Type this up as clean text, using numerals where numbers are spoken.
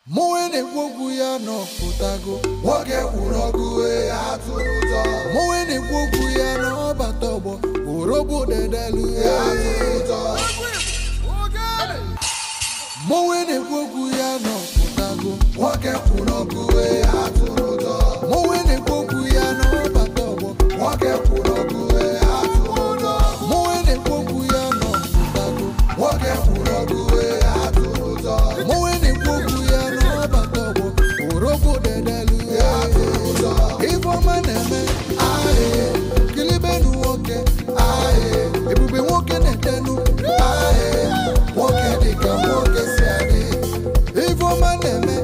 Moene wogu ya no putago woge urogu ya turuto Moene wogu ya no batobo urobu dedelu ya turuto Moene wogu ya no putago woge urogu ya turuto Moene wogu ya no batobo woge urogu ya turuto Moene wogu ya no putago woge urogu ya turuto Moene wogu ya no batobo urobu dedelu ya turuto Ibo maneme aye kilibenu woke aye ebube woke netenu aye woke dika woke siade Ibo maneme